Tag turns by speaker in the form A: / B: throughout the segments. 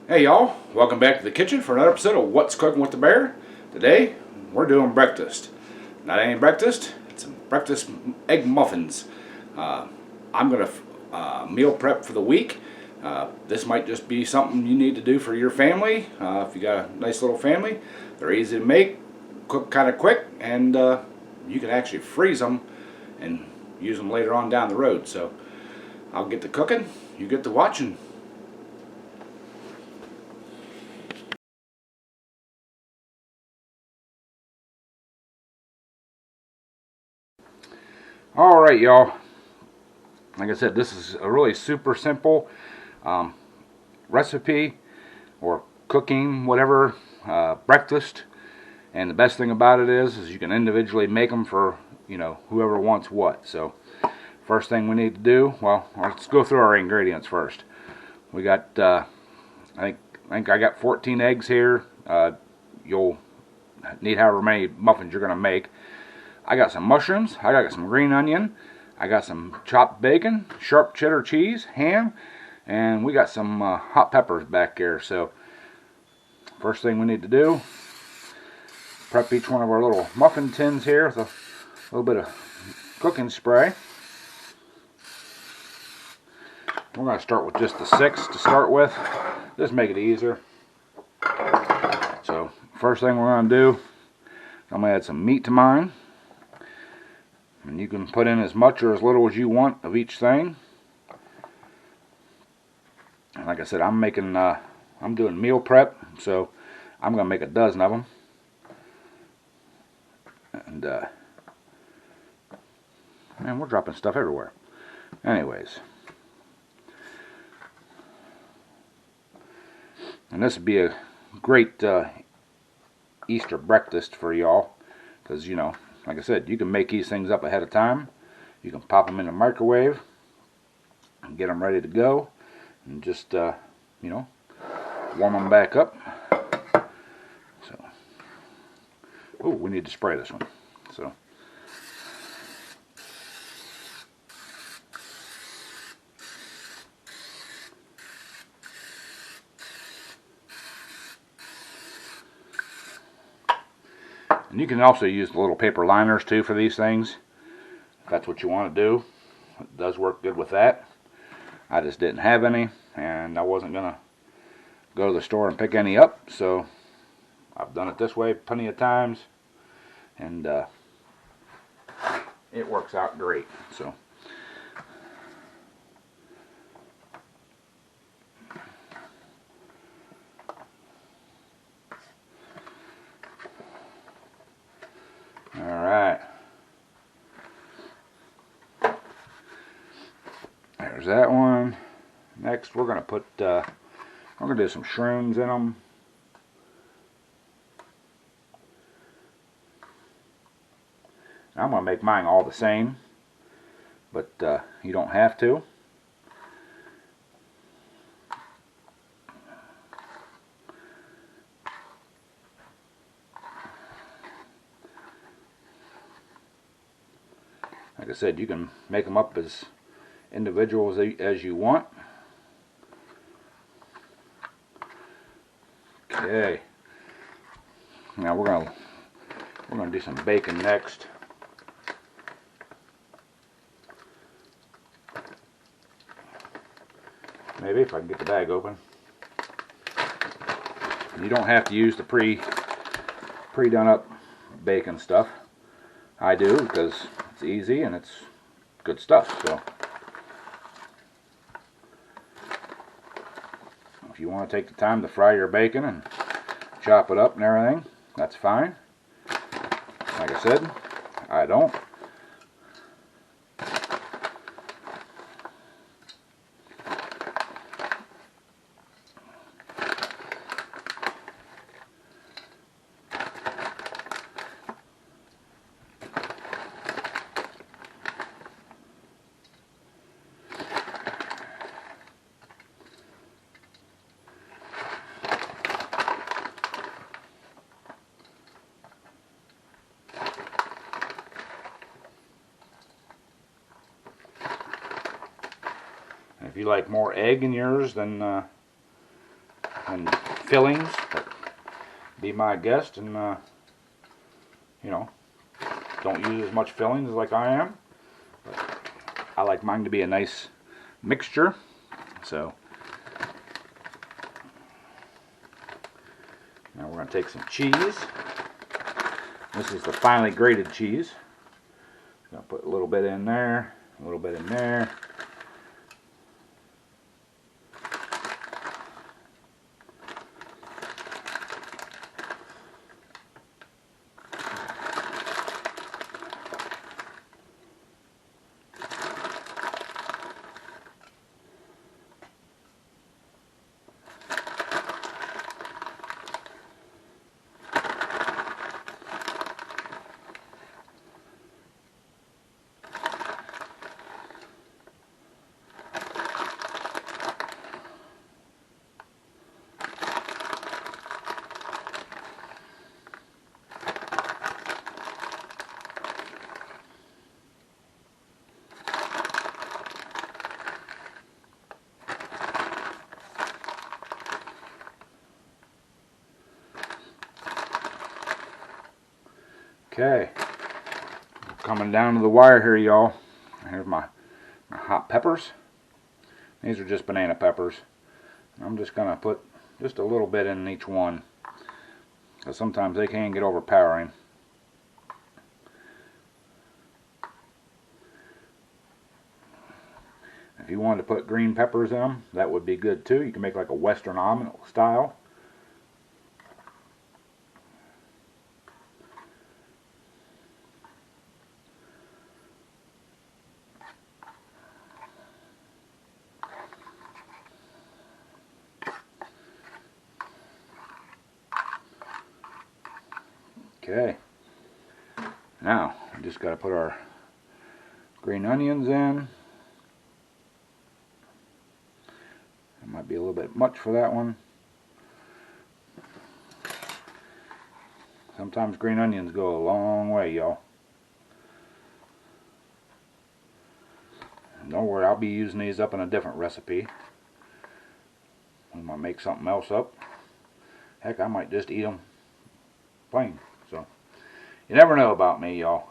A: Hey y'all, welcome back to the kitchen for another episode of What's Cooking with the Bear. Today, we're doing breakfast. Not any breakfast, it's some breakfast egg muffins. I'm going to meal prep for the week. This might just be something you need to do for your family. If you got a nice little family, they're easy to make, cook kind of quick, and you can actually freeze them and use them later on down the road. So I'll get to cooking, you get to watching. Alright y'all, like I said, this is a really super simple recipe or cooking, whatever, breakfast. And the best thing about it is you can individually make them for, whoever wants what. So first thing we need to do, well, let's go through our ingredients first. We got, I think I got 14 eggs here. You'll need however many muffins you're going to make. I got some mushrooms, I got some green onion, I got some chopped bacon, sharp cheddar cheese, ham, and we got some hot peppers back here. So first thing we need to do, prep each one of our little muffin tins here with a little bit of cooking spray. We're going to start with just the 6 to start with, just make it easier. So first thing we're going to do, I'm going to add some meat to mine. And you can put in as much or as little as you want of each thing. And like I said, I'm doing meal prep, so I'm going to make a dozen of them. And man, we're dropping stuff everywhere. Anyways, and this would be a great Easter breakfast for y'all, because like I said, you can make these things up ahead of time. You can pop them in the microwave and get them ready to go, and just warm them back up. So, oh, we need to spray this one. So, and you can also use the little paper liners too for these things, if that's what you want to do. It does work good with that. I just didn't have any, and I wasn't gonna go to the store and pick any up, so I've done it this way plenty of times, and it works out great. So alright, there's that one. Next we're gonna put we're gonna do some shrooms in them. I'm gonna make mine all the same, but you don't have to. Like I said, you can make them up as individual as you want. Okay. Now we're gonna do some bacon next. Maybe if I can get the bag open. You don't have to use the pre-done up bacon stuff. I do, because it's easy and it's good stuff. So if you want to take the time to fry your bacon and chop it up and everything, that's fine. Like I said, I don't. If you like more egg in yours, then and fillings, but be my guest, and you know, don't use as much fillings like I am. But I like mine to be a nice mixture. So now we're going to take some cheese. This is the finely grated cheese. I'm going to put a little bit in there, a little bit in there. Okay, coming down to the wire here, y'all. Here's my hot peppers. These are just banana peppers. I'm just going to put just a little bit in each one, because sometimes they can get overpowering. If you wanted to put green peppers in them, that would be good too. You can make like a Western omelet style. Okay, now we just got to put our green onions in. It might be a little bit much for that one. Sometimes green onions go a long way, y'all. Don't worry, I'll be using these up in a different recipe. We might make something else up. Heck, I might just eat them plain. So, you never know about me, y'all.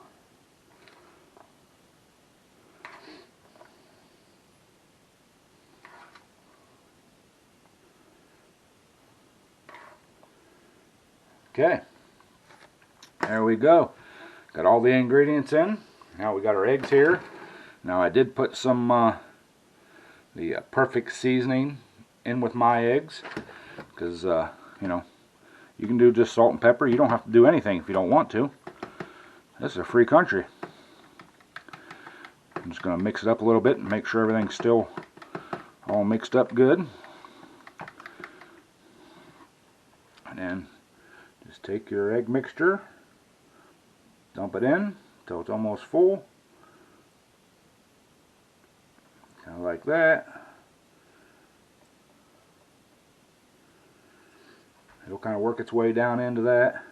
A: Okay, there we go. Got all the ingredients in. Now we got our eggs here. Now I did put some the perfect seasoning in with my eggs, because you know, you can do just salt and pepper. You don't have to do anything if you don't want to. This is a free country. I'm just going to mix it up a little bit and make sure everything's still all mixed up good. And then just take your egg mixture, dump it in until it's almost full. Kind of like that. It'll kind of work its way down into that.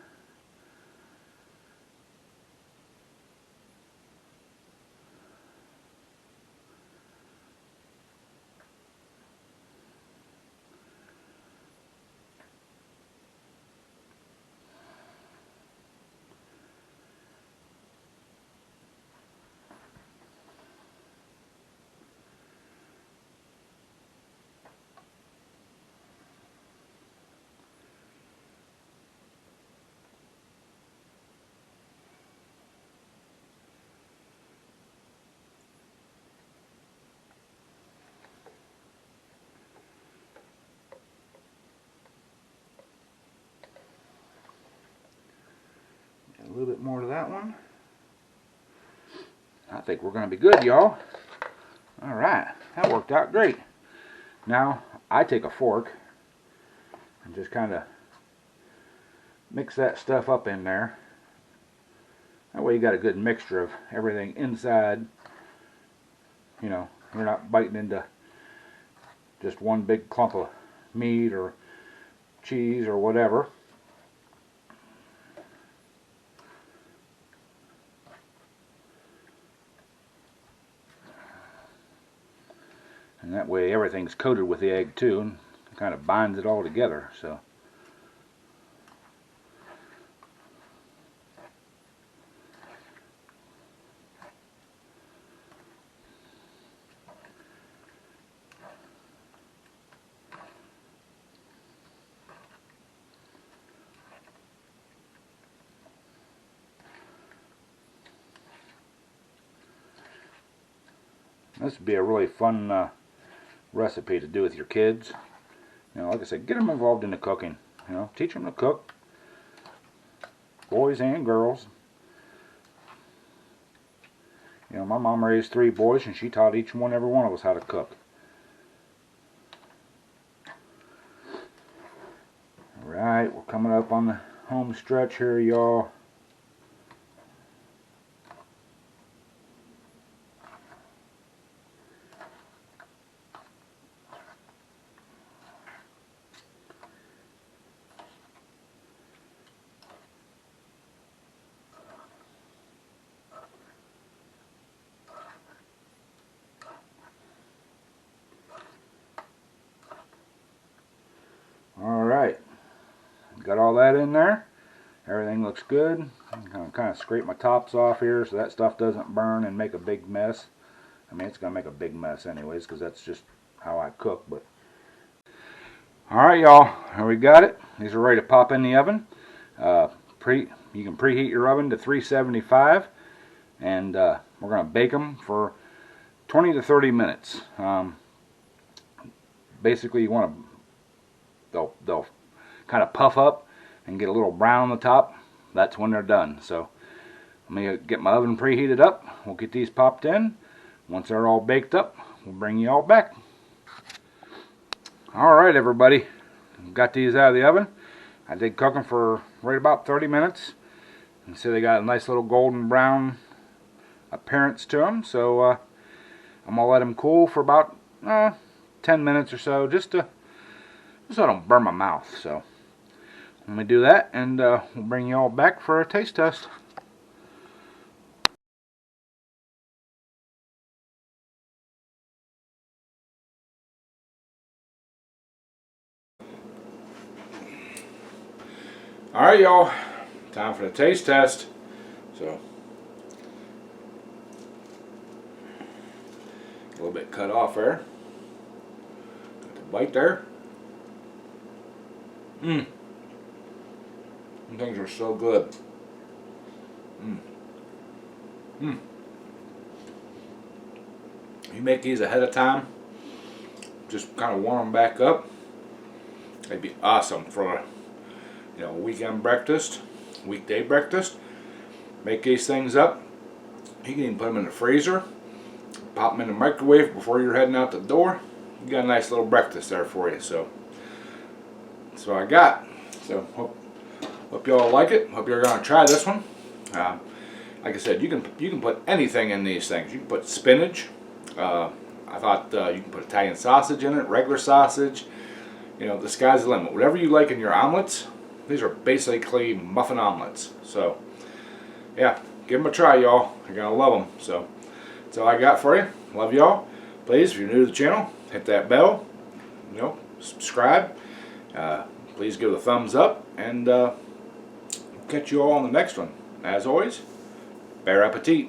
A: A little bit more to that one. I think we're going to be good, y'all. Alright, that worked out great. Now, I take a fork and just kind of mix that stuff up in there. That way you got a good mixture of everything inside. You know, you're not biting into just one big clump of meat or cheese or whatever. And that way everything's coated with the egg too. kind of binds it all together. So this would be a really fun recipe to do with your kids. You know, like I said, get them involved in the cooking. You know, teach them to cook, boys and girls. You know, my mom raised 3 boys, and she taught every one of us how to cook. Alright, we're coming up on the home stretch here, y'all. Alright, got all that in there. Everything looks good. I'm going to kind of scrape my tops off here so that stuff doesn't burn and make a big mess. I mean, it's going to make a big mess anyways, because that's just how I cook. But alright, y'all, here we got it. These are ready to pop in the oven. You can preheat your oven to 375, and we're going to bake them for 20 to 30 minutes. Basically, you want to, they'll kind of puff up and get a little brown on the top. That's when they're done. So let me get my oven preheated up. We'll get these popped in. Once they're all baked up, we'll bring you all back. Alright, everybody, got these out of the oven. I did cook them for right about 30 minutes. You can see they got a nice little golden brown appearance to them. So I'm going to let them cool for about 10 minutes or so, just so I don't burn my mouth. So let me do that, and we'll bring you all back for a taste test. Alright, y'all, time for the taste test. So a little bit cut off there. Got the bite there. These things are so good. You make these ahead of time, just kind of warm them back up. They'd be awesome for a weekend breakfast, weekday breakfast. Make these things up. You can even put them in the freezer, pop them in the microwave before you're heading out the door. You got a nice little breakfast there for you. So that's what I got. So hope y'all like it. Hope you're gonna try this one. Like I said, you can put anything in these things. You can put spinach. I thought you can put Italian sausage in it, regular sausage. You know, the sky's the limit. Whatever you like in your omelets. These are basically muffin omelets. So yeah, give them a try, y'all. You're gonna love them. So that's all I got for you. Love y'all. Please, if you're new to the channel, hit that bell. Subscribe. Please give it a thumbs up, and catch you all on the next one. As always, bon appetit.